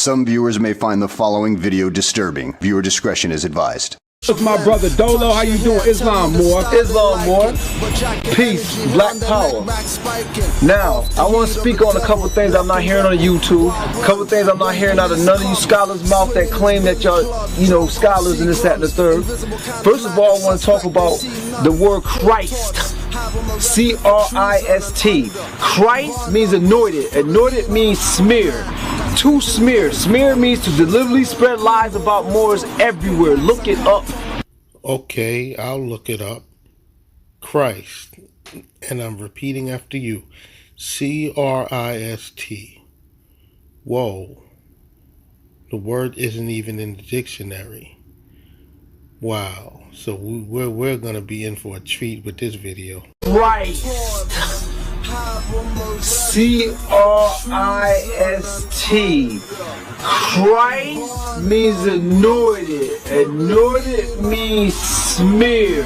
Some viewers may find the following video disturbing. Viewer discretion is advised. It's my brother Dolo. How you doing? Islam Moor. Islam Moor. Peace. Black power. Now, I want to speak on a couple things I'm not hearing on YouTube. A couple things I'm not hearing out of none of you scholars' mouth that claim that y'all, scholars and this, that, and the third. First of all, I want to talk about the word Christ. C-R-I-S-T. Christ means anointed. Anointed means smear. To smear. Smear means to deliberately spread lies about Moors everywhere. Look it up. Okay, I'll look it up. Christ. And I'm repeating after you. C-R-I-S-T. Whoa. The word isn't even in the dictionary. Wow. So we're going to be in for a treat with this video. Christ. C-R-I-S-T. Christ means anointed. Anointed means smear.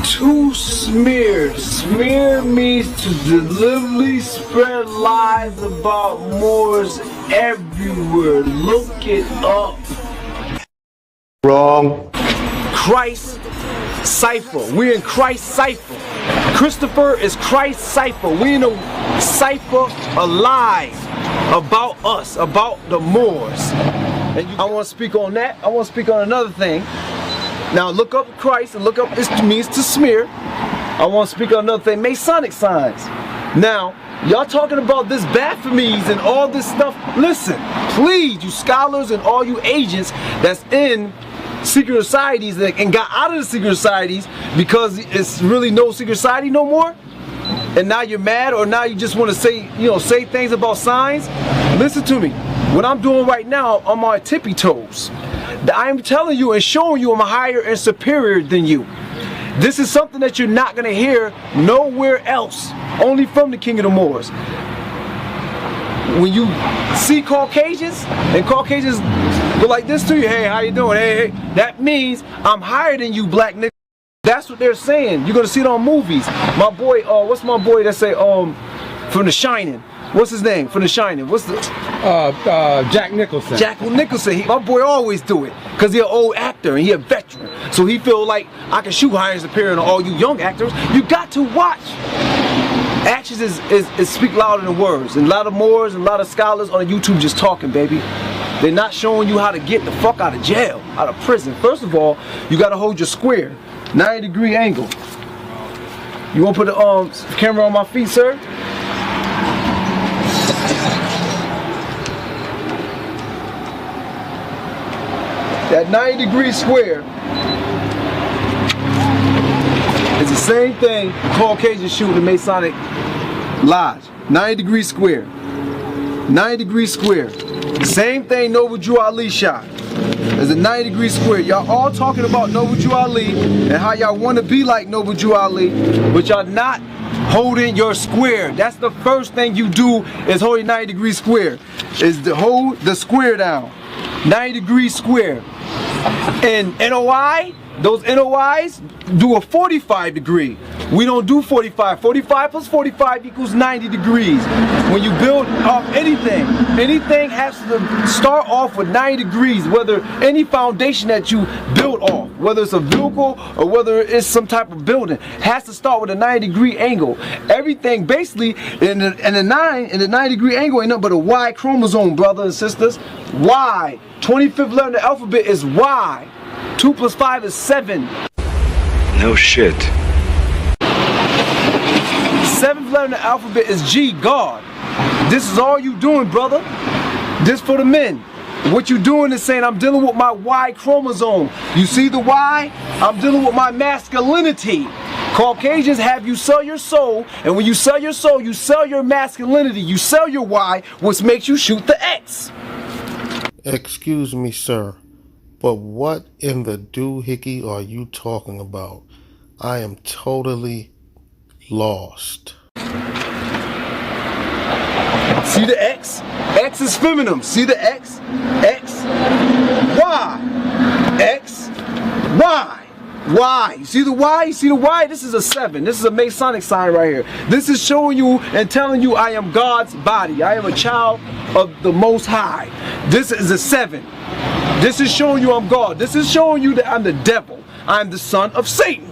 To smear. Smear means to deliberately spread lies about Moors everywhere. Look it up. Wrong. Christ cipher. We're in Christ cipher. Christopher is Christ cipher. We in a cipher of lies about us, about the Moors. And I want to speak on that. I want to speak on another thing. Now look up Christ and look up it means to smear. I want to speak on another thing, Masonic signs. Now, y'all talking about this Baphomets and all this stuff. Listen, please, you scholars and all you agents that's in secret societies and got out of the secret societies because it's really no secret society no more, and now you're mad, or now you just want to say things about signs. Listen to me. What I'm doing right now, I'm on tippy toes. I'm telling you and showing you I'm higher and superior than you. This is something that you're not going to hear nowhere else, only from the King of the Moors. When you see Caucasians and Caucasians go like this to you, hey, how you doing? Hey, that means I'm higher than you, black nigga. That's what they're saying. You're gonna see it on movies. My boy, what's my boy that say from The Shining? What's his name? From The Shining? What's the Jack Nicholson. Jack Nicholson. My boy always do it because he's an old actor and he's a veteran. So he feel like I can shoot higher and superior than all you young actors. You got to watch. Actions is speak louder than words, and a lot of Moors and a lot of scholars on YouTube just talking, baby. They're not showing you how to get the fuck out of jail, out of prison. First of all, you gotta hold your square, 90-degree angle. You wanna put the camera on my feet, sir? That 90-degree square is the same thing Caucasians shoot in the Masonic Lodge. 90-degree square. 90-degree square. Same thing Noble Drew Ali shot. There's a 90-degree square. Y'all all talking about Noble Drew Ali and how y'all want to be like Noble Drew Ali, but y'all not holding your square. That's the first thing you do is hold a 90-degree square. Is to hold the square down. 90-degree square. And NOI, those NOIs do a 45 degree. We don't do 45. 45 plus 45 equals 90 degrees. When you build off anything has to start off with 90 degrees, whether any foundation that you build off, whether it's a vehicle or whether it's some type of building, has to start with a 90-degree angle. Everything basically in the 90-degree angle ain't nothing but a Y chromosome, brothers and sisters. Y. 25th letter in the alphabet is Y. 2 plus 5 is 7. No shit. 7th letter in the alphabet is G, God. This is all you doing, brother. This for the men. What you doing is saying, I'm dealing with my Y chromosome. You see the Y? I'm dealing with my masculinity. Caucasians have you sell your soul, and when you sell your soul, you sell your masculinity. You sell your Y, which makes you shoot the X. Excuse me, sir, but what in the doohickey are you talking about? I am totally lost. See the X? X is feminine. See the X? X, Y. X, Y. Y. You see the Y? You see the Y? This is a 7. This is a Masonic sign right here. This is showing you and telling you I am God's body. I am a child of the Most High. This is a 7. This is showing you I'm God. This is showing you that I'm the devil. I'm the son of Satan.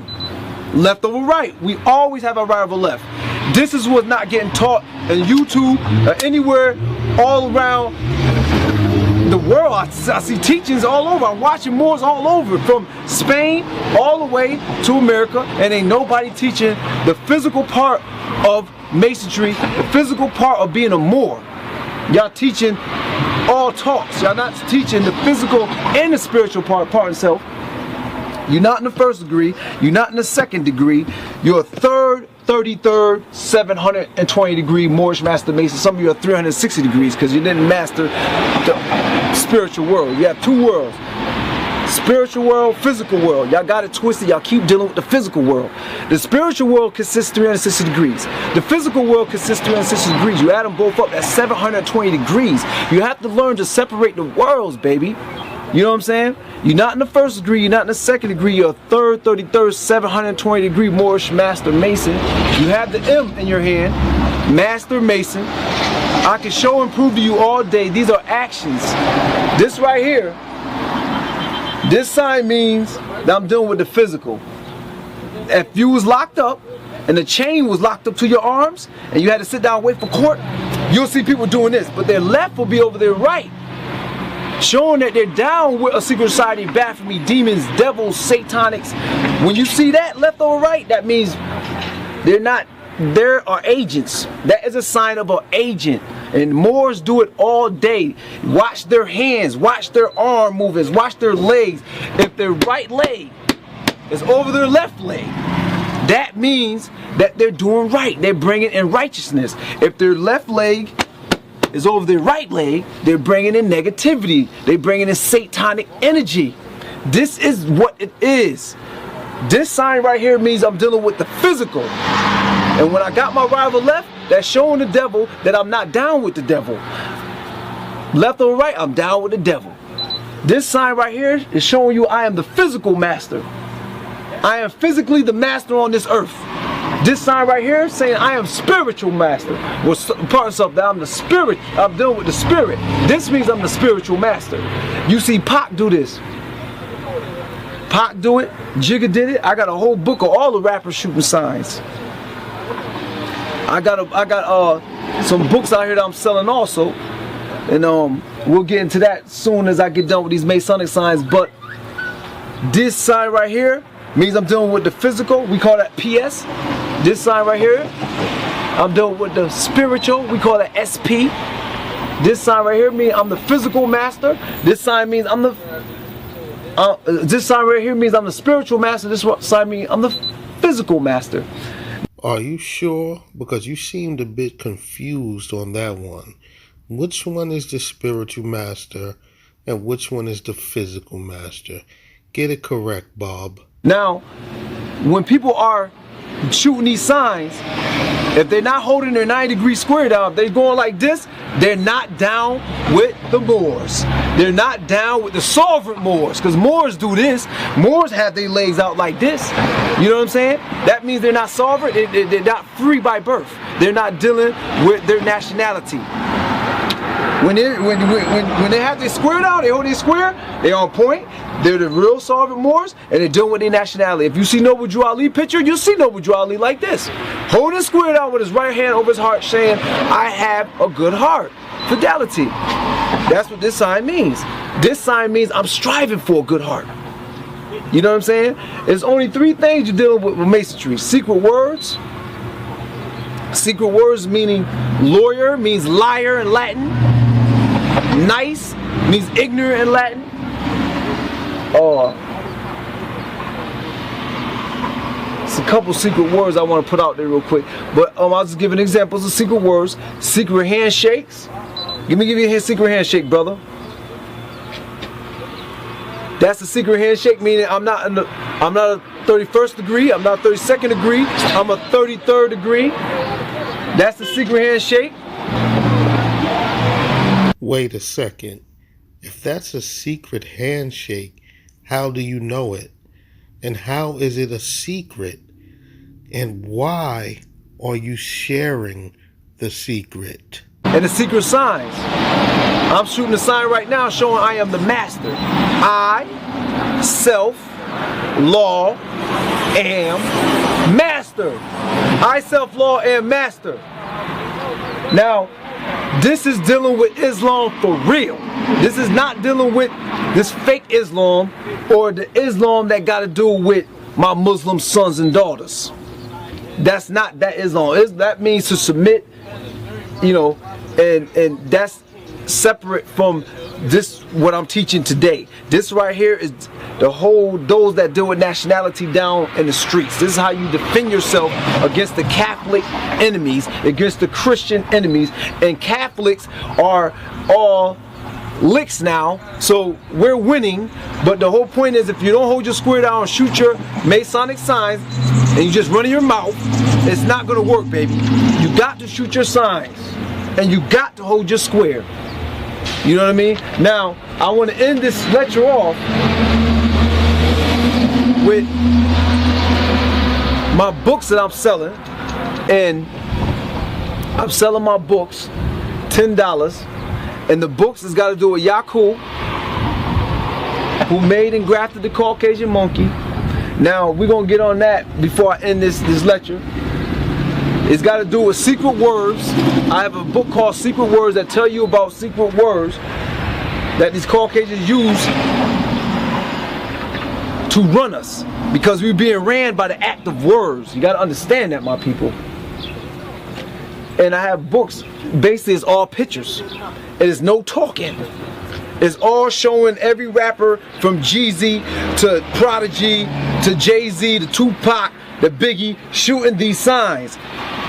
Left over right. We always have a right over left. This is what's not getting taught in YouTube or anywhere all around the world. I see teachings all over. I'm watching Moors all over, from Spain all the way to America, and ain't nobody teaching the physical part of Masonry, the physical part of being a Moor. Y'all teaching all talks. Y'all not teaching the physical and the spiritual part itself. You're not in the 1st degree. You're not in the 2nd degree. You're a 3rd, 33rd, 720 degree Moorish Master Mason. Some of you are 360 degrees because you didn't master the spiritual world. You have 2 worlds. Spiritual world, physical world. Y'all got it twisted. Y'all keep dealing with the physical world. The spiritual world consists 360 degrees. The physical world consists 360 degrees. You add them both up, that's 720 degrees. You have to learn to separate the worlds, baby. You know what I'm saying? You're not in the 1st degree, you're not in the 2nd degree, you're a 3rd, 33rd, 720 degree Moorish Master Mason. You have the M in your hand, Master Mason. I can show and prove to you all day, these are actions. This right here, this sign means that I'm dealing with the physical. If you was locked up and the chain was locked up to your arms and you had to sit down and wait for court, you'll see people doing this, but their left will be over their right, showing that they're down with a secret society, baphomy, demons, devils, satanics. When you see that left or right, that means they're not, there are agents. That is a sign of an agent. And Moors do it all day. Watch their hands, watch their arm movements, watch their legs. If their right leg is over their left leg, that means that they're doing right. They're bringing in righteousness. If their left leg is over their right leg, they're bringing in negativity. They're bringing in satanic energy. This is what it is. This sign right here means I'm dealing with the physical. And when I got my rival left, that's showing the devil that I'm not down with the devil. Left or right, I'm down with the devil. This sign right here is showing you I am the physical master. I am physically the master on this earth. This sign right here saying I am spiritual master. Well, part of that I'm the spirit. I'm dealing with the spirit. This means I'm the spiritual master. You see Pac do this. Pac do it. Jigga did it. I got a whole book of all the rappers shooting signs. I got some books out here that I'm selling also, and we'll get into that soon as I get done with these Masonic signs. But this sign right here means I'm dealing with the physical. We call that PS. This sign right here, I'm dealing with the spiritual. We call that SP. This sign right here means I'm the physical master. This sign means I'm the. This sign right here means I'm the spiritual master. This sign means I'm the physical master. Are you sure? Because you seemed a bit confused on that one. Which one is the spiritual master and which one is the physical master? Get it correct, Bob. Now, when people are shooting these signs, if they're not holding their 90-degree square down, if they're going like this, they're not down with the Moors. They're not down with the sovereign Moors, because Moors do this. Moors have their legs out like this. You know what I'm saying? That means they're not sovereign. They're not free by birth. They're not dealing with their nationality. When they have their square down, they hold their square, they're on point. They're the real sovereign Moors, and they're dealing with their nationality. If you see Noble Drew Ali picture, you'll see Noble Drew Ali like this, holding his square down with his right hand over his heart, saying, I have a good heart. Fidelity. That's what this sign means. This sign means I'm striving for a good heart. You know what I'm saying? There's only 3 things you're dealing with Masonry. Secret words. Secret words meaning lawyer, means liar in Latin. Nice means ignorant in Latin. It's a couple secret words I want to put out there real quick. But I'll just give an examples of secret words. Secret handshakes. Give you a secret handshake, brother. That's a secret handshake, meaning I'm not a 31st degree, I'm not a 32nd degree, I'm a 33rd degree. That's the secret handshake. Wait a second. If that's a secret handshake, how do you know it? And how is it a secret? And why are you sharing the secret? and the secret signs. I'm shooting a sign right now showing I am the master. I, self, law, am master. I, self, law, am master. Now, this is dealing with Islam for real. This is not dealing with this fake Islam or the Islam that got to do with my Muslim sons and daughters. That's not that Islam. That means to submit, you know, and that's separate from this what I'm teaching today. This right here is the whole those that deal with nationality down in the streets. This is how you defend yourself against the Catholic enemies, against the Christian enemies, and Catholics are all licks now, so we're winning. But the whole point is, if you don't hold your square down and shoot your Masonic signs and you just run your mouth, it's not gonna work, baby. You got to shoot your signs and you got to hold your square. You know what I mean? Now, I want to end this lecture off with my books that I'm selling, and I'm selling my books $10. And the books has got to do with Yaku, who made and grafted the Caucasian monkey. Now, we're going to get on that before I end this lecture. It's got to do with secret words. I have a book called Secret Words that tell you about secret words that these Caucasians use to run us. Because we're being ran by the act of words. You got to understand that, my people. And I have books, basically it's all pictures. It is no talking. It's all showing every rapper from Jeezy to Prodigy to Jay-Z to Tupac to Biggie shooting these signs.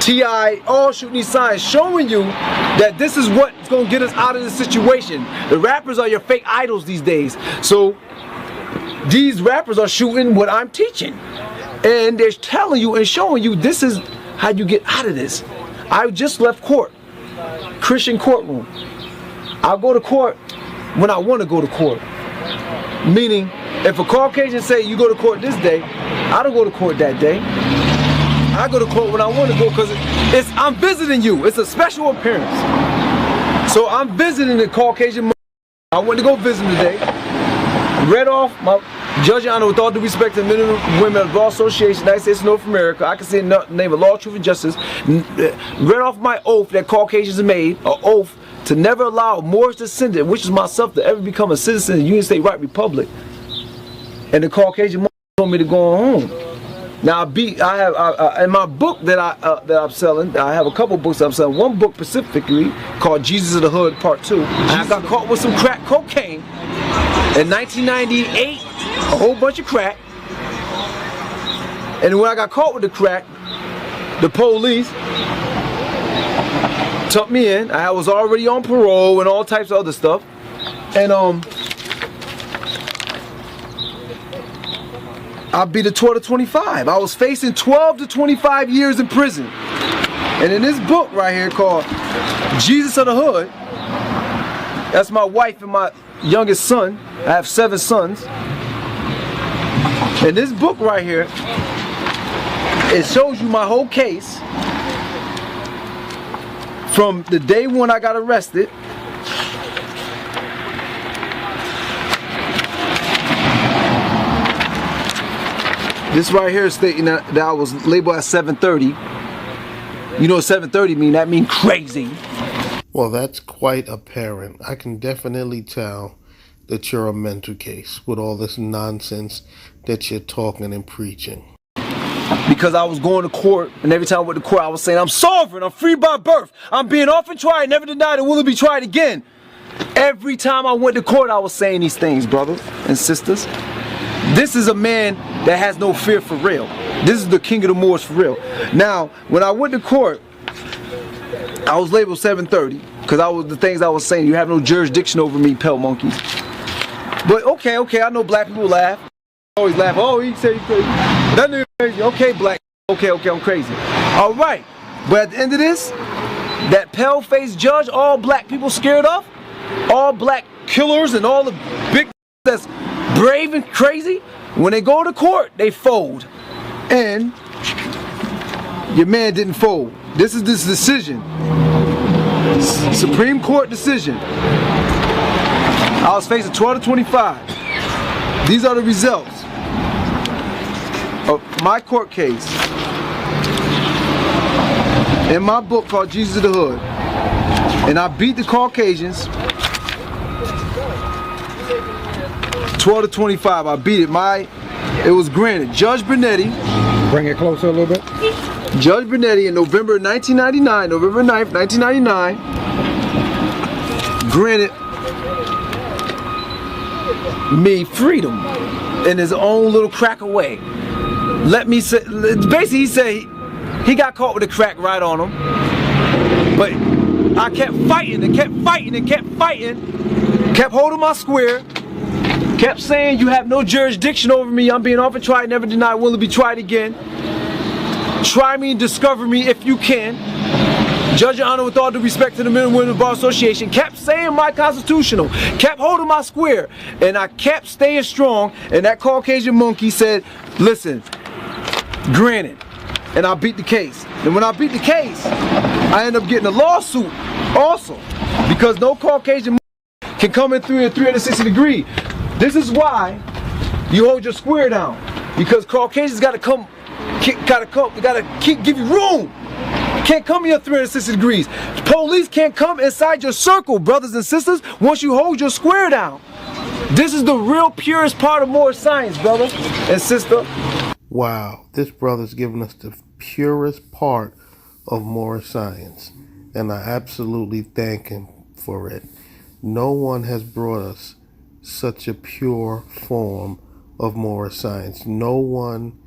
T.I. all shooting these signs, showing you that this is what's going to get us out of this situation. The rappers are your fake idols these days. So these rappers are shooting what I'm teaching. And they're telling you and showing you this is how you get out of this. I just left court, Christian courtroom. I'll go to court when I want to go to court. Meaning, if a Caucasian say you go to court this day, I don't go to court that day. I go to court when I want to go because I'm visiting you. It's a special appearance. So I'm visiting the Caucasian. I went to go visit him today. Read off my Judge Your Honor, with all due respect to the men and women of the Bar Association, United States of North America, I can say in the name of law, truth, and justice, read off my oath that Caucasians made, an oath to never allow a Moorish descendant, which is myself, to ever become a citizen of the United States Right Republic. And the Caucasian told me to go home. Now I have in my book that I'm selling, I have a couple books that I'm selling. One book specifically called Jesus of the Hood Part 2. And I got caught with some crack cocaine in 1998, a whole bunch of crack. And when I got caught with the crack, the police took me in. I was already on parole and all types of other stuff. And I beat a 12 to 25. I was facing 12 to 25 years in prison. And in this book right here called Jesus of the Hood, that's my wife and my youngest son. I have 7 sons. And this book right here, it shows you my whole case from the day when I got arrested this right here is stating that I was labeled as 730. You know what 730 mean? That mean crazy. Well, that's quite apparent. I can definitely tell that you're a mental case with all this nonsense that you're talking and preaching. Because I was going to court, and every time I went to court, I was saying, I'm sovereign, I'm free by birth, I'm being often tried, never denied, and will be tried again. Every time I went to court, I was saying these things, brothers and sisters. This is a man that has no fear for real. This is the king of the Moors for real. Now, when I went to court, I was labeled 730 because I was the things I was saying. You have no jurisdiction over me, pelt monkeys. But okay, I know black people laugh. Always laugh. Oh, he said he's crazy. That nigga crazy. Okay, black. Okay, I'm crazy. All right. But at the end of this, that pale-faced judge, all black people scared of, all black killers and all the big that's brave and crazy, when they go to court, they fold. And your man didn't fold. This is this decision. Supreme Court decision. I was facing 12 to 25. These are the results of my court case in my book called Jesus of the Hood. And I beat the Caucasians 12 to 25. I beat it. It was granted. Judge Bernetti. Bring it closer a little bit. Judge Bernetti in November 1999, November 9th, 1999, granted me freedom in his own little cracker way. Let me say, basically he said he got caught with a crack right on him, but I kept fighting and kept fighting and kept fighting, kept holding my square, kept saying you have no jurisdiction over me, I'm being offered tried, never denied, will to be tried again. Try me and discover me if you can. Judge Your Honor, with all due respect to the Men and Women Bar Association, kept saying my constitutional, kept holding my square, and I kept staying strong, and that Caucasian monkey said, listen, granted, and I beat the case. And when I beat the case, I ended up getting a lawsuit also, because no Caucasian monkey can come in through a 360 degree. This is why you hold your square down, because Caucasians gotta give you room. Can't come here 360 degrees. Police can't come inside your circle, brothers and sisters, once you hold your square down. This is the real purest part of Moorish science, brother and sister. Wow, this brother's giving us the purest part of Moorish science, and I absolutely thank him for it. No one has brought us such a pure form of Moorish science. No one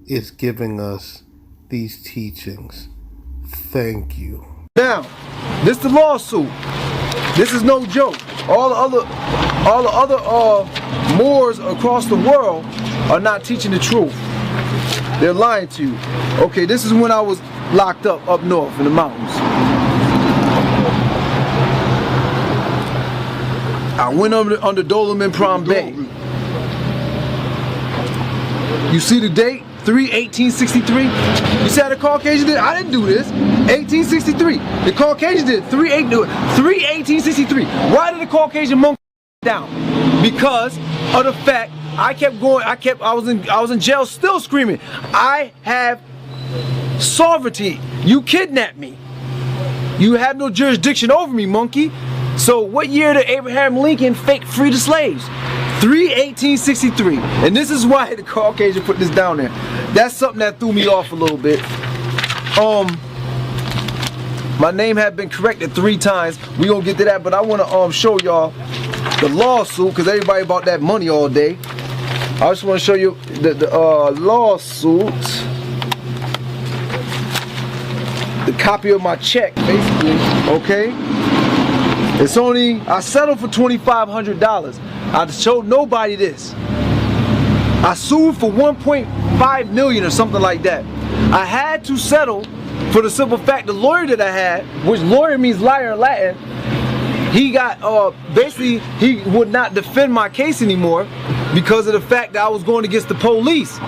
is giving us these teachings. Thank you. Now, this is the lawsuit. This is no joke. All the other Moors across the world are not teaching the truth. They're lying to you. Okay, this is when I was locked up north in the mountains. I went under Dolam in Prom Bay. You see the date? 3/1863. You see how the Caucasian did? I didn't do this. 1863. The Caucasian did 3/1863. Why did the Caucasian monkey down? Because of the fact I kept going. I was in jail still screaming, I have sovereignty. You kidnapped me. You have no jurisdiction over me, monkey. So what year did Abraham Lincoln fake free the slaves? 3/1863. And this is why the Caucasian put this down there. That's something that threw me off a little bit. My name had been corrected 3 times. We gonna get to that, but I wanna show y'all the lawsuit, because everybody about that money all day. I just wanna show you the lawsuit. The copy of my check, basically, okay? It's only, I settled for $2,500. I showed nobody this. I sued for 1.5 million or something like that. I had to settle for the simple fact the lawyer that I had, which lawyer means liar in Latin, he got, basically, he would not defend my case anymore because of the fact that I was going against the police.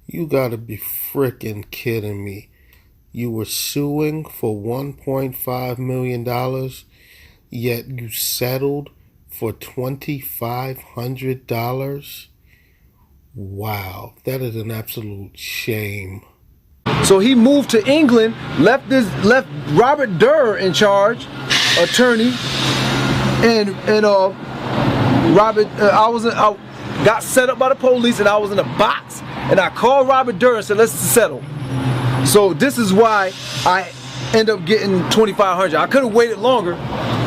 You gotta be freaking kidding me. You were suing for $1.5 million, yet you settled for $2,500? Wow, that is an absolute shame. So he moved to England, left Robert Durr in charge, attorney, and Robert, I got set up by the police, and I was in a box, and I called Robert Durr and said, let's settle. So this is why I end up getting $2,500. I could have waited longer,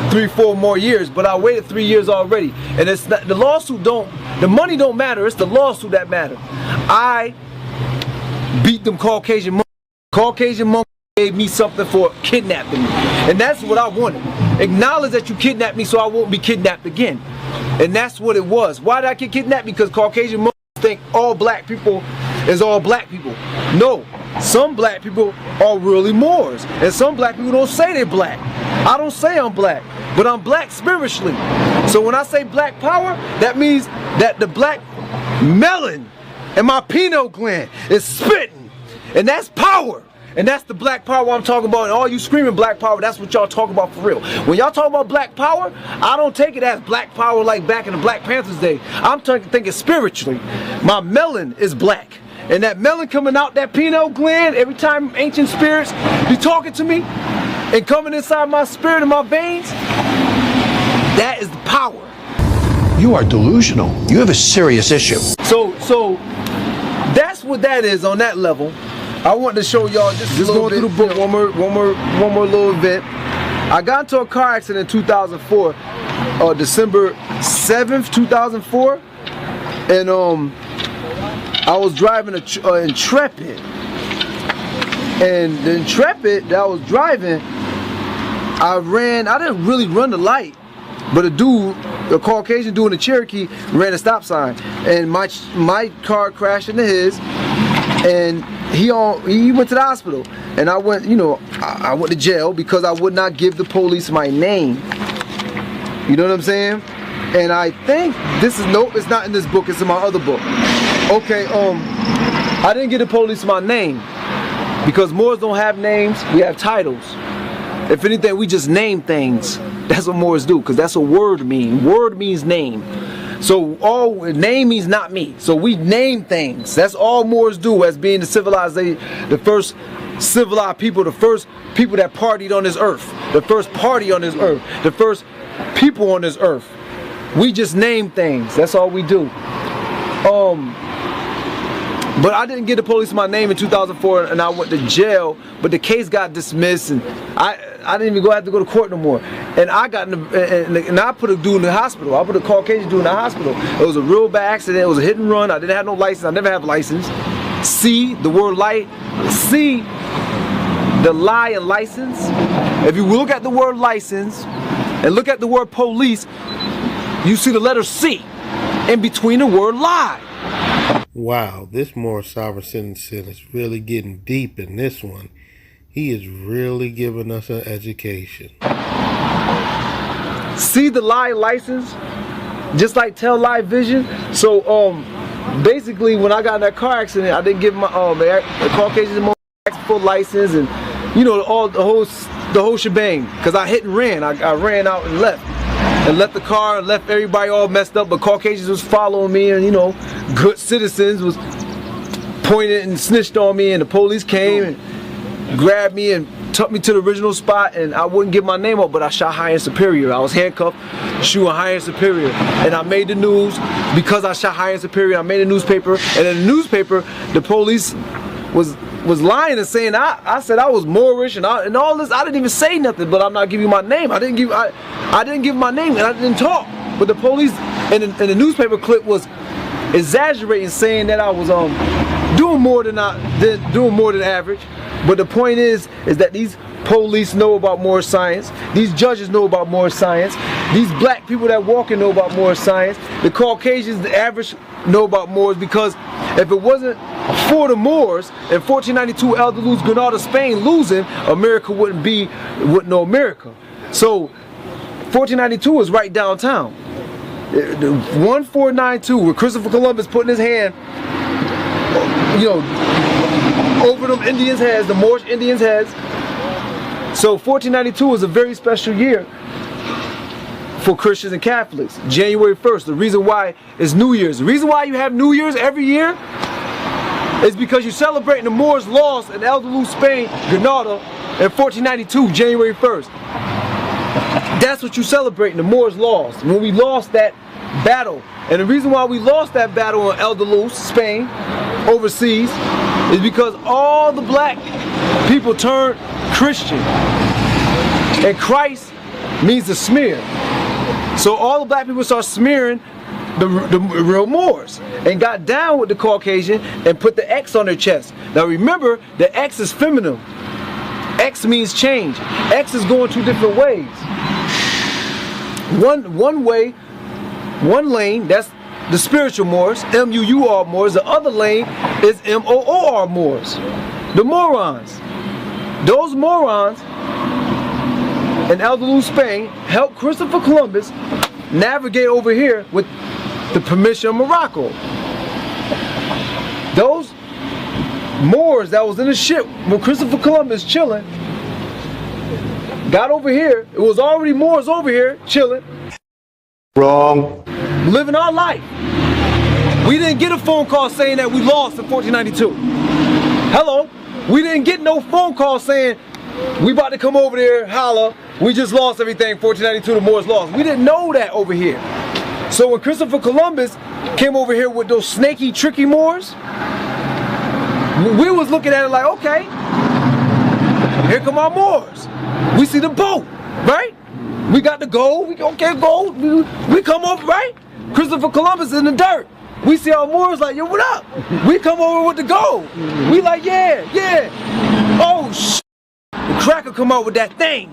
3-4 more years, but I waited 3 years already. And it's not, the lawsuit the money don't matter, it's the lawsuit that matter. I beat them Caucasian monkeys. Caucasian monkeys gave me something for kidnapping me. And that's what I wanted. Acknowledge that you kidnapped me so I won't be kidnapped again. And that's what it was. Why did I get kidnapped? Because Caucasian monkeys think all black people is all black people. No, some black people are really Moors. And some black people don't say they're black. I don't say I'm black, but I'm black spiritually. So when I say black power, that means that the black melon in my pineal gland is spitting. And that's power. And that's the black power I'm talking about. And all you screaming black power, that's what y'all talk about for real. When y'all talk about black power, I don't take it as black power like back in the Black Panthers day. I'm thinking spiritually. My melon is black. And that melon coming out that pineal gland, every time ancient spirits be talking to me and coming inside my spirit and my veins, that is the power. You are delusional. You have a serious issue. So that's what that is on that level. I want to show y'all just going through the book, one more little event. I got into a car accident in 2004, December 7th, 2004, and I was driving a Intrepid, and the Intrepid that I was driving, I didn't really run the light, but a Caucasian dude in a Cherokee ran a stop sign, and my car crashed into his, and he went to the hospital, and I went, I went to jail because I would not give the police my name. You know what I'm saying? And I think this is it's not in this book, it's in my other book. Okay, I didn't give the police my name because Moors don't have names, we have titles. If anything, we just name things. That's what Moors do, because that's what word means. Word means name. So name means not me. So we name things. That's all Moors do as being the civilization, the first civilized people, the first people that partied on this earth, the first party on this earth, the first people on this earth. We just name things. That's all we do. But I didn't give the police my name in 2004, and I went to jail. But the case got dismissed, and I didn't even have to go to court no more. And I got and I put a dude in the hospital. I put a Caucasian dude in the hospital. It was a real bad accident. It was a hit and run. I didn't have no license. I never have a license. See the word light. See the lie and license. If you look at the word license and look at the word police, you see the letter C in between the word lie. Wow, this Moorish sovereign citizen is really getting deep in this one. He is really giving us an education. See the lie license? Just like tell lie vision. So basically when I got in that car accident, I didn't give my the Caucasian full license and the whole shebang, because I hit and ran. I ran out and left the car and left everybody all messed up, but Caucasians was following me, and good citizens was pointed and snitched on me, and the police came and grabbed me and took me to the original spot, and I wouldn't give my name up, but I shot high and superior. I was handcuffed, shooting high and superior, and I made the news because I shot high and superior. I made a newspaper, and in the newspaper, the police was lying and saying I said I was Moorish and all this. I didn't even say nothing, but I'm not giving you my name. I didn't give my name, and I didn't talk. But the police in the newspaper clip was exaggerating, saying that I was doing more than average. But the point is that these police know about Moorish science. These judges know about Moorish science. These black people that walk in know about Moorish science. The Caucasians, the average, know about Moors, because if it wasn't for the Moors in 1492, Al-Andalus, Granada, Spain losing, America wouldn't know America. So 1492 is right downtown. 1492, where Christopher Columbus putting his hand, over them Indians' heads, the Moorish Indians' heads. So 1492 is a very special year for Christians and Catholics. January 1st, the reason why is New Year's. The reason why you have New Year's every year is because you're celebrating the Moors' loss in Al-Andalus, Spain, Granada in 1492, January 1st. That's what you're celebrating, the Moors' loss. When we lost that battle. And the reason why we lost that battle in Al-Andalus, Spain, overseas, is because all the black people turned Christian. And Christ means to smear. So all the black people start smearing the real Moors and got down with the Caucasian and put the X on their chest. Now remember, the X is feminine. X means change. X is going two different ways. One way, one lane, that's the spiritual Moors, M-U-U-R Moors. The other lane is M-O-O-R Moors, the morons. Those morons in Al-Andalus, Spain, helped Christopher Columbus navigate over here with the permission of Morocco. Those Moors that was in the ship when Christopher Columbus chilling, got over here. It was already Moors over here chilling. Wrong. Living our life. We didn't get a phone call saying that we lost in 1492. Hello? We didn't get no phone call saying we about to come over there, holla, we just lost everything, 1492, the Moors lost. We didn't know that over here. So when Christopher Columbus came over here with those snaky, tricky Moors, we was looking at it like, okay, here come our Moors. We see the boat, right? We got the gold, we okay, gold, we come over, right? Christopher Columbus in the dirt. We see our Moors like, yo, what up? We come over with the gold. We like, yeah, yeah. Oh, shit. The cracker come out with that thing.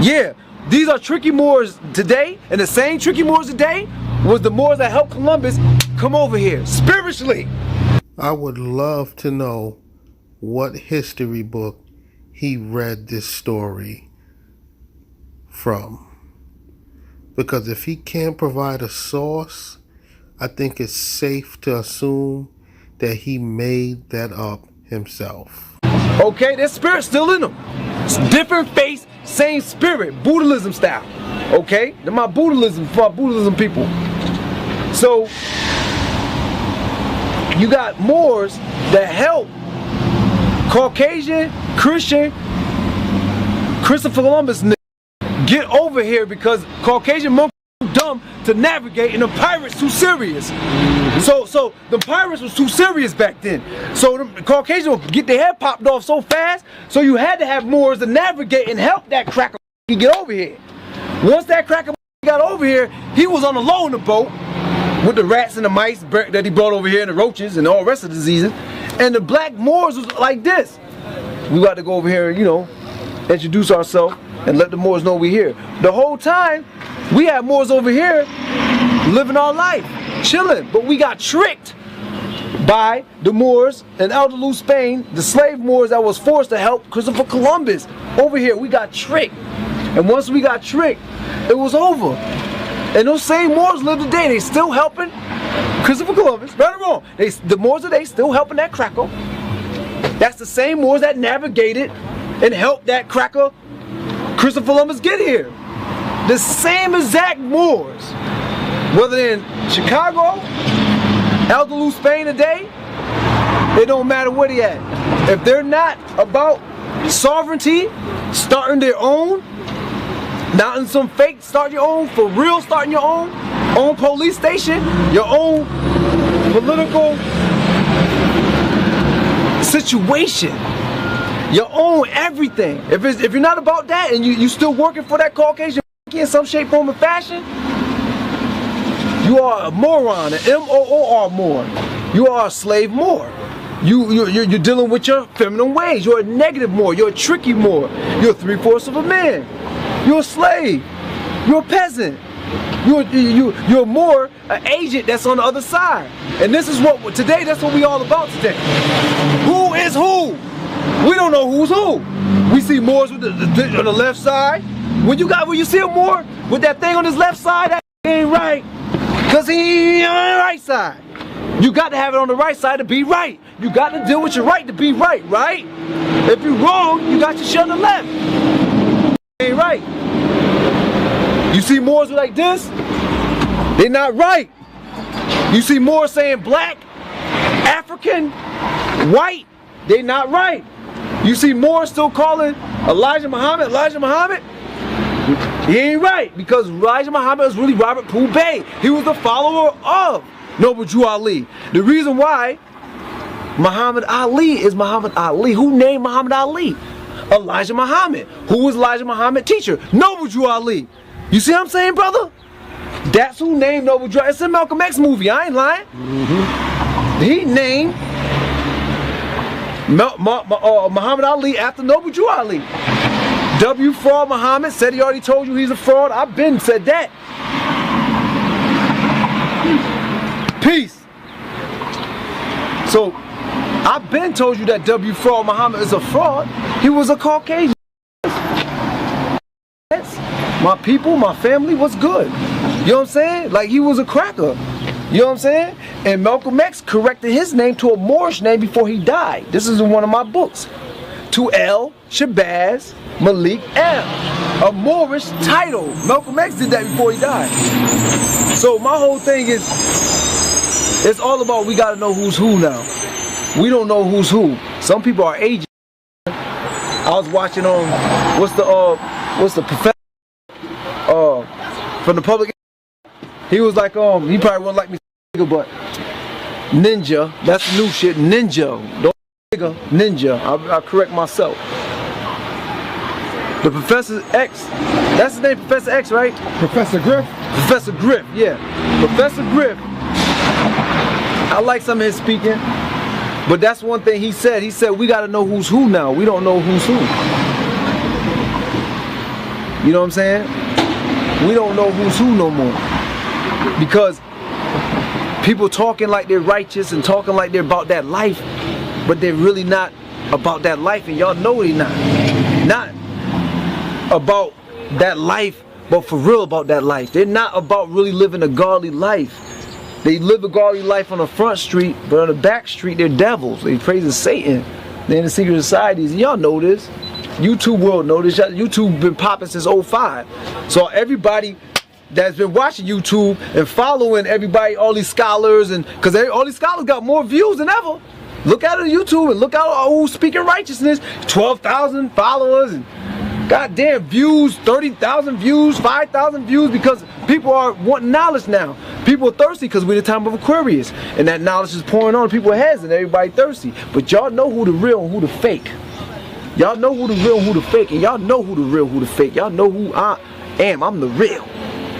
Yeah, these are tricky Moors today, and the same tricky Moors today was the Moors that helped Columbus come over here, spiritually. I would love to know what history book he read this story from. Because if he can't provide a source, I think it's safe to assume that he made that up himself. Okay, there's spirit still in them. It's different face, same spirit, Buddhism style. Okay, they're my Buddhism people. So you got Moors that help Caucasian, Christian, Christopher Columbus get over here because Caucasian monks were too dumb to navigate and the pirates too serious. So the pirates was too serious back then. So the Caucasians would get their head popped off so fast, so you had to have Moors to navigate and help that cracker get over here. Once that cracker got over here, he was on the low in the boat with the rats and the mice that he brought over here and the roaches and all the rest of the diseases. And the black Moors was like this. We got to go over here, you know, introduce ourselves and let the Moors know we're here. The whole time, we had Moors over here living our life, chilling, but we got tricked by the Moors in Andalus, Spain, the slave Moors that was forced to help Christopher Columbus. Over here, we got tricked. And once we got tricked, it was over. And those same Moors live today. They still helping Christopher Columbus, right or wrong. The Moors today still helping that cracker. That's the same Moors that navigated and helped that cracker Christopher Columbus get here. The same exact Moors, whether they're in Chicago, Andalus, Spain today, it don't matter where they at. If they're not about sovereignty, starting their own, not in some fake, start your own, for real starting your own police station, your own political situation, your own everything. If you're not about that and you still working for that Caucasian in some shape, form, or fashion, you are a moron, an M-O-O-R Moor. You are a slave Moor. You're dealing with your feminine ways. You're a negative Moor. You're a tricky Moor. You're 3/4 of a man. You're a slave. You're a peasant. You're a Moor, an agent that's on the other side. And this is what today. That's what we all about today. Who is who? We don't know who's who. We see Moors with the on the left side. When you see a Moor with that thing on his left side, that ain't right. Cause he ain't on the right side. You got to have it on the right side to be right. You got to deal with your right to be right, right? If you're wrong, you got your shit on the left. Ain't right. You see Moors like this, they're not right. You see Moors saying black, African, white, they're not right. You see Moors still calling Elijah Muhammad, he ain't right, because Elijah Muhammad was really Robert Pooh Bey. He was the follower of Noble Drew Ali. The reason why Muhammad Ali is Muhammad Ali. Who named Muhammad Ali? Elijah Muhammad. Who was Elijah Muhammad's teacher? Noble Drew Ali. You see what I'm saying, brother? That's who named Noble Drew. It's a Malcolm X movie. I ain't lying. He named Muhammad Ali after Noble Drew Ali. W. Fraud Muhammad said he already told you he's a fraud. I've been said that. Peace. So, I've been told you that W. Fraud Muhammad is a fraud. He was a Caucasian. My people, my family was good. You know what I'm saying? Like, he was a cracker. You know what I'm saying? And Malcolm X corrected his name to a Moorish name before he died. This is in one of my books. To El Shabazz Malik M. A Moorish title. Malcolm X did that before he died. So my whole thing is, it's all about we gotta know who's who now. We don't know who's who. Some people are agents. I was watching what's the professor from the public. He was like, he probably wouldn't like me, but Ninja, that's the new shit. Ninja, don't nigga, Ninja. I'll correct myself. The Professor X, that's his name, Professor X, right? Professor Griff? Professor Griff, yeah. Professor Griff, I like some of his speaking, but that's one thing he said. He said, we gotta know who's who now. We don't know who's who. You know what I'm saying? We don't know who's who no more. Because people talking like they're righteous and talking like they're about that life, but they're really not about that life, and y'all know they're not. Not about that life, but for real about that life. They're not about really living a godly life. They live a godly life on the front street, but on the back street they're devils. They praising Satan. They're in the secret societies, and y'all know this. YouTube world know this. YouTube been popping since '05. So everybody that's been watching YouTube and following everybody, all these scholars, and because all these scholars got more views than ever. Look at it on YouTube and look out who's speaking righteousness. 12,000 followers and goddamn views, 30,000 views, 5,000 views, because people are wanting knowledge now. People are thirsty because we're in the time of Aquarius, and that knowledge is pouring on people's heads and everybody thirsty. But y'all know who the real and who the fake. Y'all know who the real and who the fake, and y'all know who the real, who the fake. Y'all know who I am. I'm the real.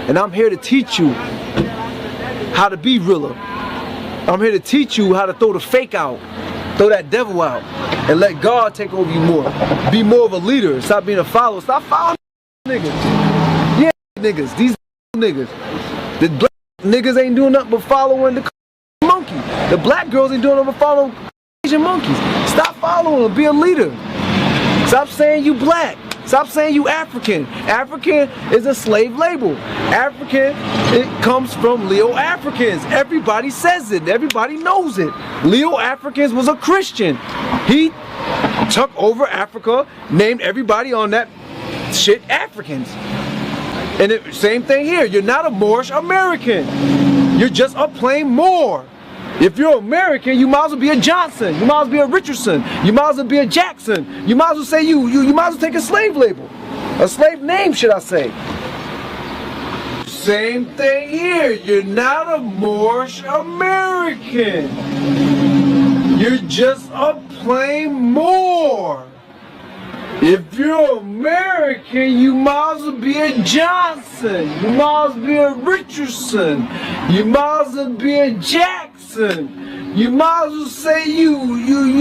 And I'm here to teach you how to be realer. I'm here to teach you how to throw the fake out, throw that devil out, and let God take over you more. Be more of a leader. Stop being a follower. Stop following niggas. Yeah, niggas. These niggas. The black niggas ain't doing nothing but following the monkey. The black girls ain't doing nothing but following Asian monkeys. Stop following them. Be a leader. Stop saying you black. Stop saying you African. African is a slave label. African, it comes from Leo Africans. Everybody says it. Everybody knows it. Leo Africans was a Christian. He took over Africa, named everybody on that shit Africans. And same thing here. You're not a Moorish American. You're just a plain Moor. If you're American, you might as well be a Johnson. You might as well be a Richardson. You might as well be a Jackson. You might as well say you might as well take a slave label. A slave name, should I say. Same thing here. You're not a Moorish American. You're just a plain Moor. If you're American, you might as well be a Johnson. You might as well be a Richardson. You might as well be a Jackson. You might as well say you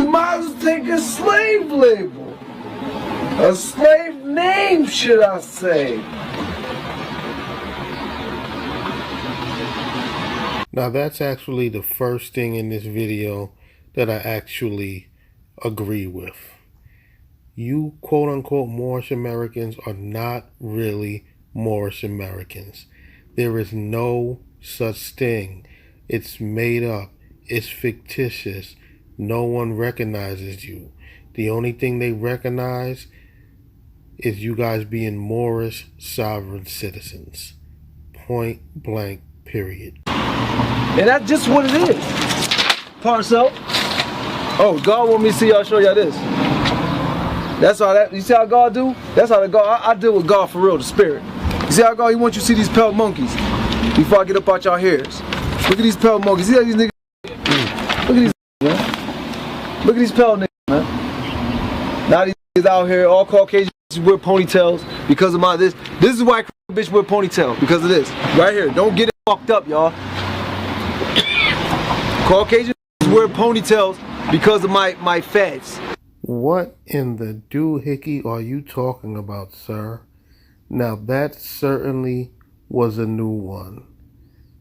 might as well take a slave label. A slave name, should I say. Now that's actually the first thing in this video that I actually agree with. You quote-unquote Moorish Americans are not really Moorish Americans. There is no such thing. It's made up. It's fictitious. No one recognizes you. The only thing they recognize is you guys being Moorish sovereign citizens. Point blank, period. And that's just what it is. Parcel. Oh, God want me to see y'all, show y'all this. That's all that, you see how God do? That's how the God, I deal with God for real, the spirit. You see how God, he wants you to see these pale monkeys before I get up out y'all hairs. Look at these pale monkeys. See how these niggas, look at these niggas, man. Look at these pale niggas, man. Now these niggas out here, all Caucasian wear ponytails because of my this. This is why bitch wear ponytails, because of this. Right here, don't get it fucked up, y'all. Caucasian wear ponytails because of my fads. What in the doohickey are you talking about, sir? Now that certainly was a new one.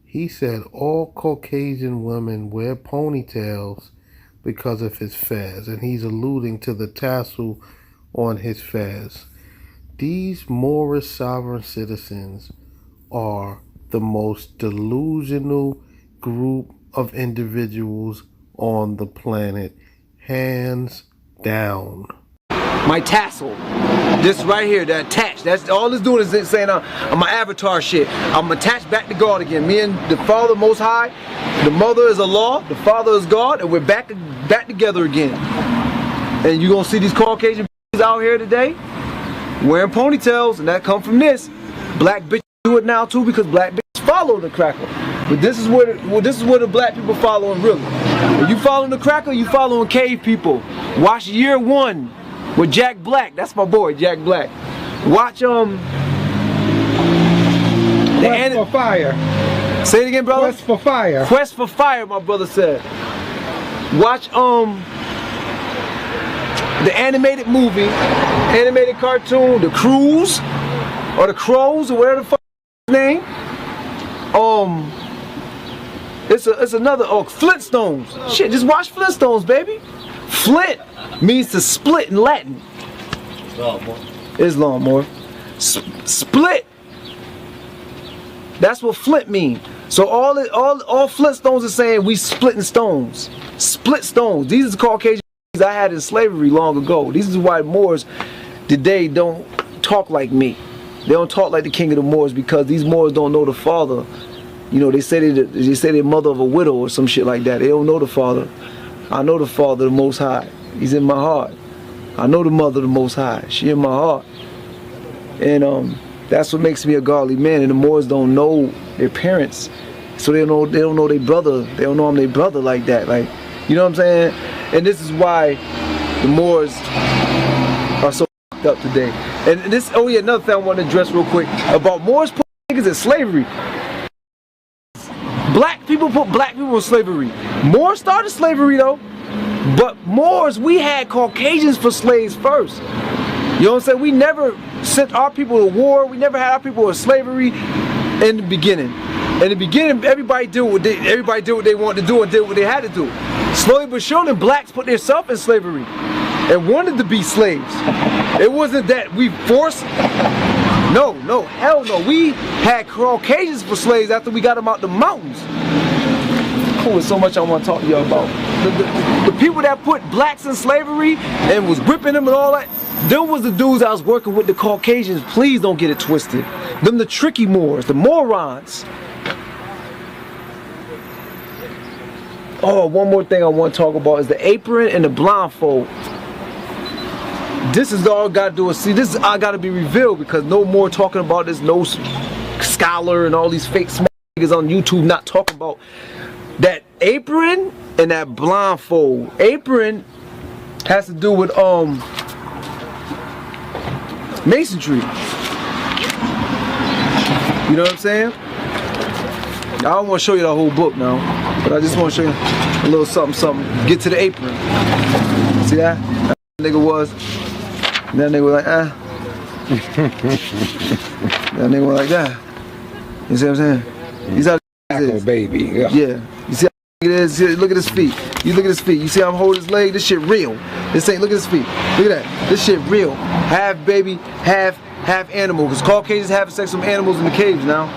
He said all Caucasian women wear ponytails because of his fez, and he's alluding to the tassel on his fez. These Moorish sovereign citizens are the most delusional, group of individuals on the planet, hands down. My tassel, this right here, that attached. That's all it's doing is saying I'm my avatar shit. I'm attached back to God again. Me and the Father Most High, the Mother is Allah, the Father is God, and we're back together again. And you gonna see these Caucasian bitches out here today wearing ponytails, and that come from this. Black bitches do it now too because black bitches follow the cracker. But this is what the black people following really. If you following the cracker, you following cave people. Watch Year One with Jack Black. That's my boy, Jack Black. Watch Quest for Fire. Say it again, brother. Quest for Fire. Quest for Fire, my brother said. Watch the animated movie, animated cartoon, The Cruise, or The Crows, or whatever the fuck his name. It's another Flintstones. Shit, just watch Flintstones, baby. Flint means to split in Latin. Islam, more. Split. That's what Flint means. So all Flintstones are saying we splitting stones. Split stones. These are the Caucasian I had in slavery long ago. This is why Moors today don't talk like me. They don't talk like the king of the Moors because these Moors don't know the Father. You know, they say they're mother of a widow or some shit like that. They don't know the Father. I know the Father, the Most High. He's in my heart. I know the Mother, the Most High. She in my heart. And that's what makes me a godly man. And the Moors don't know their parents, so they don't know their brother. They don't know I'm their brother like that. Like, you know what I'm saying? And this is why the Moors are so fucked up today. And this, oh yeah, another thing I want to address real quick about Moors put niggas in slavery. Black people put black people in slavery. Moors started slavery though, but Moors, we had Caucasians for slaves first. You know what I'm saying? We never sent our people to war. We never had our people in slavery in the beginning. In the beginning, everybody did what they wanted to do and did what they had to do. Slowly but surely, blacks put themselves in slavery and wanted to be slaves. It wasn't that we forced. No, hell no. We had Caucasians for slaves after we got them out the mountains. Cool, there's so much I want to talk to y'all about. The people that put blacks in slavery and was whipping them and all that, them was the dudes I was working with, the Caucasians. Please don't get it twisted. Them the tricky Moors, the morons. Oh, one more thing I want to talk about is the apron and the blindfold. This is all I got to do is see. This is I got to be revealed because no more talking about this. No scholar and all these fake smart niggas on YouTube not talking about that apron and that blindfold. Apron has to do with masonry. You know what I'm saying? I don't want to show you the whole book now, but I just want to show you a little something. Get to the apron. See that? That nigga was. That nigga was like, That nigga was like that. You see what I'm saying? He's out of baby. Yeah. You see how it is? Look at his feet. You look at his feet. You see how I'm holding his leg? This shit real. This ain't. Look at his feet. Look at that. This shit real. Half baby, half animal. Because Caucasians have sex with animals in the caves now.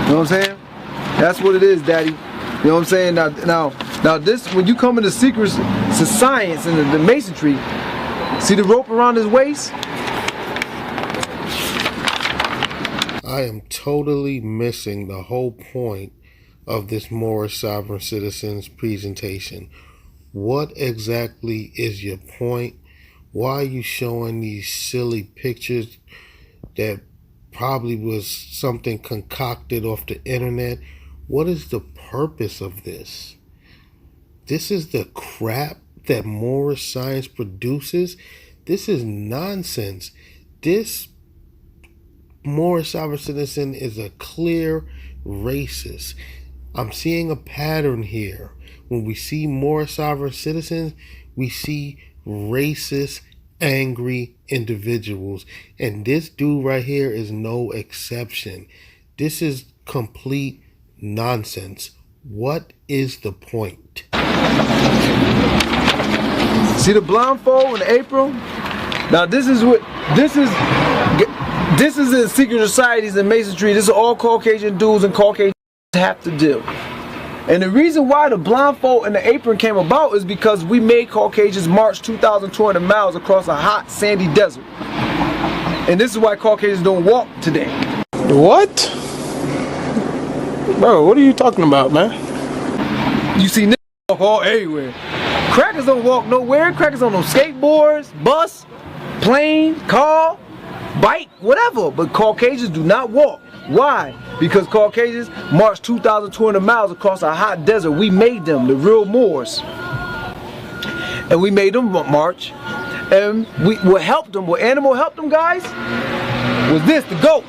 You know what I'm saying? That's what it is, daddy. You know what I'm saying? Now this, when you come into secrets to science and the masonry, see the rope around his waist? I am totally missing the whole point of this Moorish Sovereign Citizens presentation. What exactly is your point? Why are you showing these silly pictures that probably was something concocted off the internet? What is the purpose of this? This is the crap that Moorish science produces. This is nonsense. This Moorish Sovereign Citizen is a clear racist. I'm seeing a pattern here. When we see Moorish Sovereign Citizens, we see racist, angry individuals. And this dude right here is no exception. This is complete nonsense. What is the point? See the blindfold and the apron? Now this is in secret societies and masonry. This is all Caucasian dudes and Caucasians have to do. And the reason why the blindfold and the apron came about is because we made Caucasians march 2,200 miles across a hot, sandy desert. And this is why Caucasians don't walk today. What? Bro, what are you talking about, man? You see niggas walk all everywhere. Crackers don't walk nowhere. Crackers on skateboards, bus, plane, car, bike, whatever. But Caucasians do not walk. Why? Because Caucasians marched 2,200 miles across a hot desert. We made them, the real Moors. And we made them march. And what helped them, what animal helped them, guys, was this, the goat.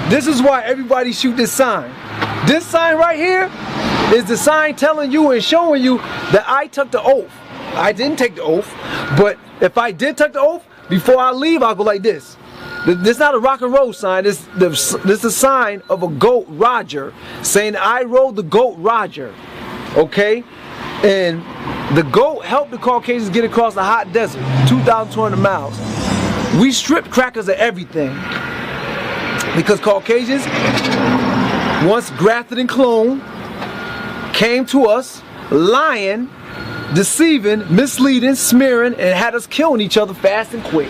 This is why everybody shoot this sign. This sign right here is the sign telling you and showing you that I took the oath. I didn't take the oath, but if I did take the oath, before I leave, I'll go like this. This is not a rock and roll sign. This is a sign of a goat, Roger, saying I rode the goat, Roger. Okay? And the goat helped the Caucasians get across the hot desert, 2,200 miles. We stripped crackers of everything. Because Caucasians, once grafted and cloned, came to us lying, deceiving, misleading, smearing, and had us killing each other fast and quick.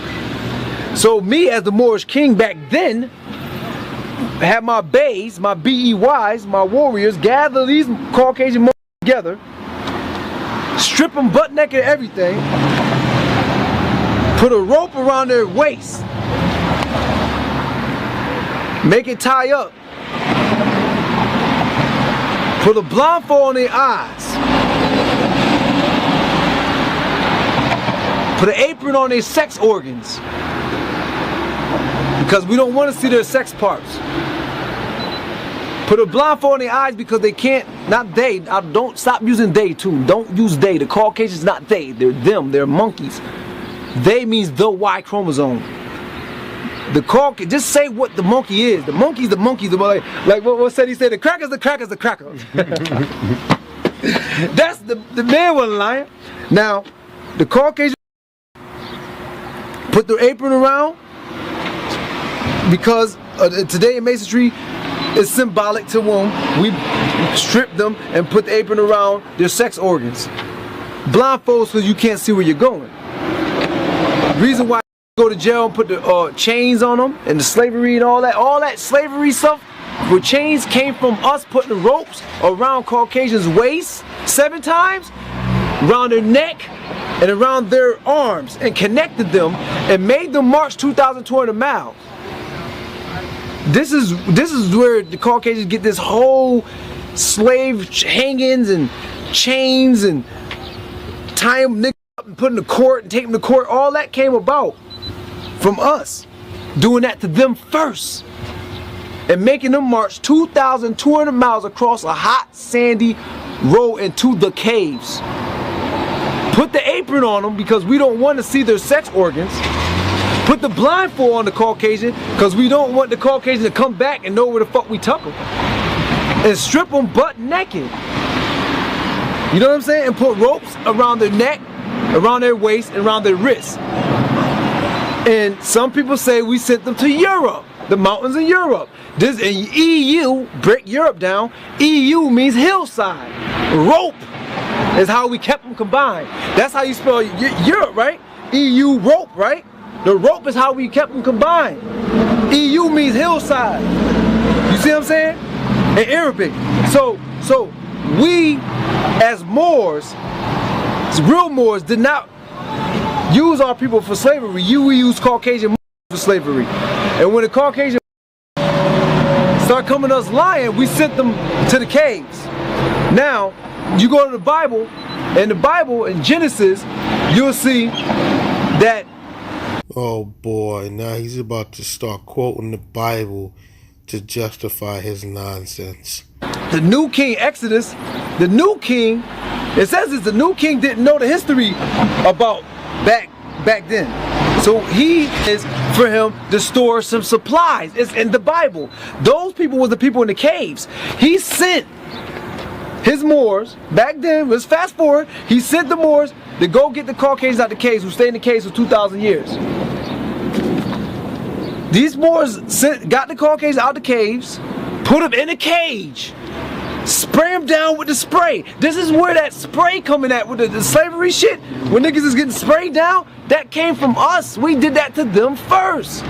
So me as the Moorish king back then had my bays, my BEYs, my warriors, gather these Caucasian Moors together, strip them butt naked and everything, put a rope around their waist, make it tie up, put a blindfold on their eyes, put an apron on their sex organs, because we don't want to see their sex parts. Put a blindfold on their eyes because they can't, not they, don't stop using they too. Don't use they. The Caucasians not they, they're them, they're monkeys. They means the Y chromosome. The Caucasian, just say what the monkey is. The monkey's the monkey, like what said he said, the cracker's the cracker's the cracker. That's the man wasn't lying. Now, the Caucasian put their apron around, because today in Masonry is symbolic to whom we strip them and put the apron around their sex organs. Blindfolds so you can't see where you're going. Reason why you go to jail and put the chains on them and the slavery and all that slavery stuff with chains came from us putting the ropes around Caucasians' waist 7 times, around their neck and around their arms, and connected them and made them march 2,200 miles. This is where the Caucasians get this whole slave hangings and chains and tying them up and putting them to court and taking them to court. All that came about from us doing that to them first and making them march 2,200 miles across a hot sandy road into the caves. Put the apron on them because we don't want to see their sex organs. Put the blindfold on the Caucasian because we don't want the Caucasian to come back and know where the fuck we took them. And strip them butt naked. You know what I'm saying? And put ropes around their neck, around their waist, and around their wrists. And some people say we sent them to Europe, the mountains of Europe. This in EU, break Europe down. EU means hillside. Rope is how we kept them combined. That's how you spell Europe, right? EU rope, right? The rope is how we kept them combined. EU means hillside. You see what I'm saying? In Arabic. So we as Moors, as real Moors, did not use our people for slavery. We used Caucasian for slavery. And when the Caucasian started coming to us lying, we sent them to the caves. Now, you go to the Bible, in Genesis, you'll see that. Oh boy, now he's about to start quoting the Bible to justify his nonsense. The new king, Exodus, the new king, it says the new king didn't know the history about back then. So he is for him to store some supplies. It's in the Bible. Those people were the people in the caves. He sent his Moors, back then, let's fast forward, he sent the Moors to go get the Caucasians out the caves who stayed in the caves for 2,000 years. These Moors got the Caucasians out the caves, put them in a cage, Spray them down with the spray. This is where that spray coming at with the slavery shit. When niggas is getting sprayed down, that came from us. We did that to them first.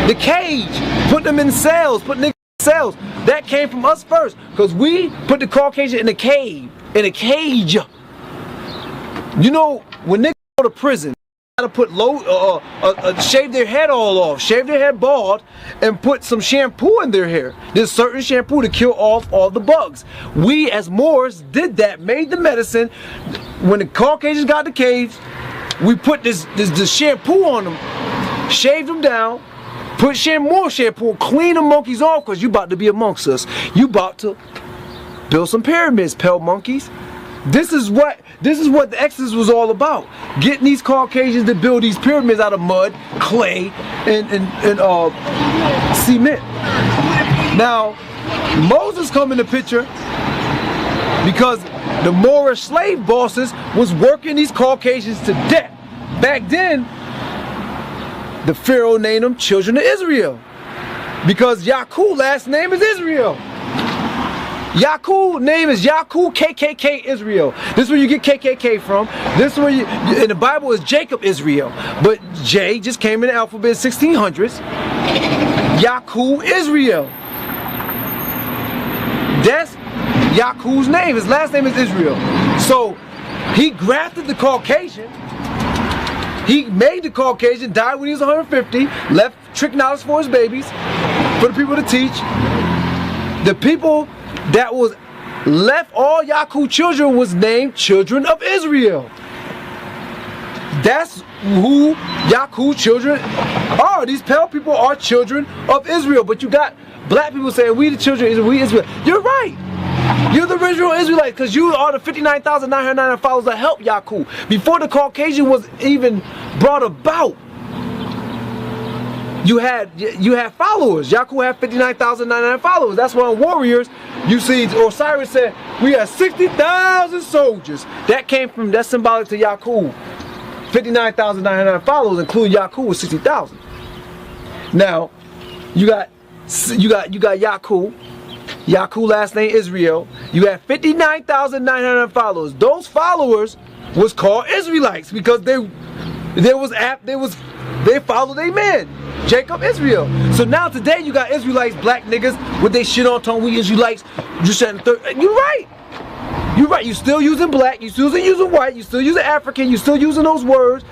The cage, put them in cells, put niggas in cells. That came from us first, because we put the Caucasian in a cave, in a cage. You know, when niggas go to prison, to put shave their head all off, shave their head bald, and put some shampoo in their hair. There's certain shampoo to kill off all the bugs. We as Moors did that, made the medicine. When the Caucasians got the cage, we put this shampoo on them, shaved them down, put more shampoo, clean the monkeys off, because you about to be amongst us. You about to build some pyramids, pale monkeys. This is what the Exodus was all about. Getting these Caucasians to build these pyramids out of mud, clay, and cement. Now, Moses come in the picture because the Moorish slave bosses was working these Caucasians to death. Back then, the Pharaoh named them children of Israel, because Yaqub last name is Israel. Yaqub name is Yaqub KKK Israel. This is where you get KKK from. This is where in the Bible is Jacob Israel, but J just came in the alphabet 1600s. Yaqub Israel. That's Yaqub's name. His last name is Israel. So he grafted the Caucasian. He made the Caucasian, died when he was 150, left trick knowledge for his babies, for the people to teach. The people that was left, all Yaqub children was named children of Israel. That's who Yaqub children are. These pale people are children of Israel. But you got black people saying, we the children of Israel, we Israel. You're right. You're the original Israelite, because you are the 59,999 followers that helped Yaqub. Before the Caucasian was even brought about, you had followers. Yaqub had 59,999 followers. That's why on Warriors, you see Osiris said, we have 60,000 soldiers. That's symbolic to Yaqub. 59,999 followers, including Yaqub with 60,000. Now, you got Yaqub. Yaqub last name Israel. You have 59,900 followers. Those followers was called Israelites because they followed their man, Jacob Israel. So now today you got Israelites, black niggas with their shit on tongue. We Israelites. You're right. You're right. You still using black. You still using white. You still using African. You still using those words.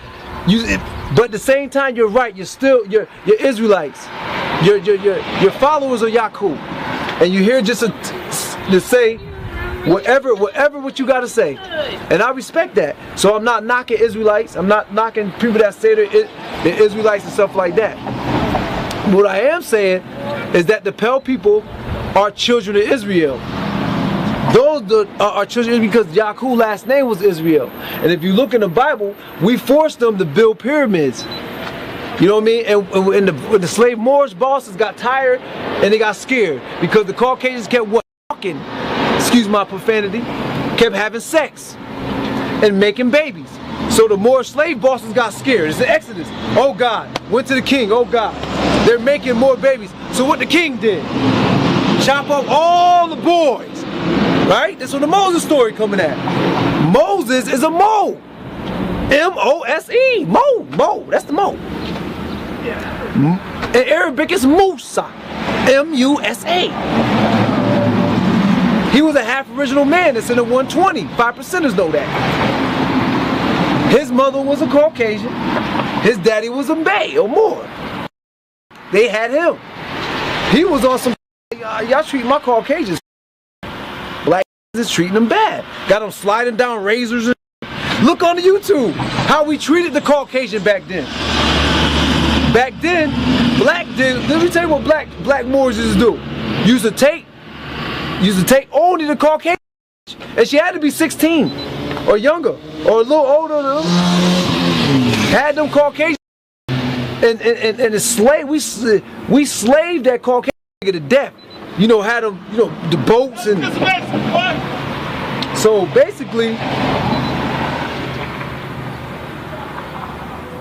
But at the same time, you're right. You're Israelites. You're followers of Yaqub. And you're here just to say whatever what you got to say. And I respect that. So I'm not knocking Israelites. I'm not knocking people that say they're Israelites and stuff like that. What I am saying is that the Pale people are children of Israel. Those are children because Yaqub's last name was Israel. And if you look in the Bible, we forced them to build pyramids. You know what I mean? And when the slave Moorish bosses got tired and they got scared because the Caucasians kept walking, excuse my profanity, kept having sex and making babies. So the Moorish slave bosses got scared. It's the Exodus. Oh God, went to the king. Oh God, they're making more babies. So what the king did? Chop up all the boys. Right? That's what the Moses story coming at. Moses is a Mo. M-O-S-E. Mo. That's the Mo. In Arabic it's Musa. M-U-S-A. He was a half original man that's in the 120. 5%ers know that. His mother was a Caucasian. His daddy was a Bay or Moor. They had him. He was on some y'all treat my Caucasians. Black is treating them bad. Got them sliding down razors and look on the YouTube how we treated the Caucasian back then. Back then, let me tell you what black Moors used to do. Used to take only the Caucasian, and she had to be 16 or younger or a little older than them. Had them Caucasian, and the slave we slaved that Caucasian to death. You know, had them, you know, the boats and so basically.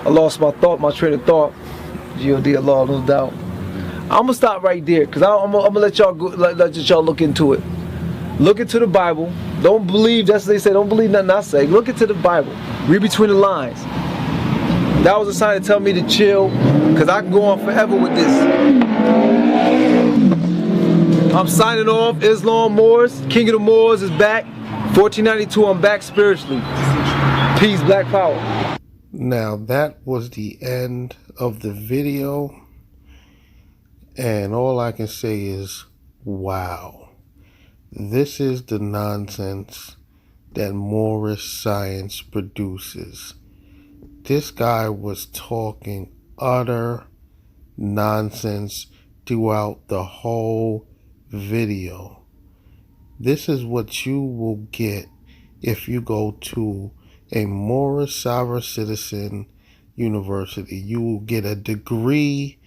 I lost my train of thought. G.O.D. Allah, no doubt. I'm gonna stop right there because I'm gonna let y'all go, let y'all look into it. Look into the Bible. Don't believe, that's what they say, don't believe nothing I say. Look into the Bible. Read between the lines. That was a sign to tell me to chill, because I can go on forever with this. I'm signing off. Islam Moors. King of the Moors is back. 1492, I'm back spiritually. Peace, Black Power. Now that was the end of the video, and all I can say is, wow. This is the nonsense that Moorish science produces. This guy was talking utter nonsense throughout the whole video. This is what you will get if you go to a Moorish sovereign citizen university. You will get a degree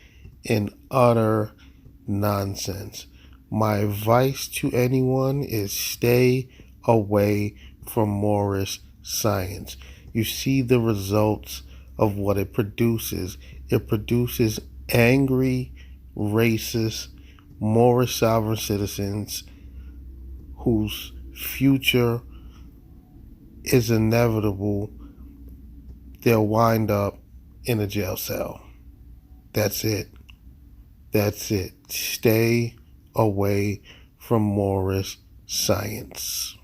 in utter nonsense. My advice to anyone is stay away from Moorish science. You see the results of what it produces. It produces angry, racist, Moorish sovereign citizens whose future is inevitable. They'll wind up in a jail cell. That's it. That's it. Stay away from Moorish science.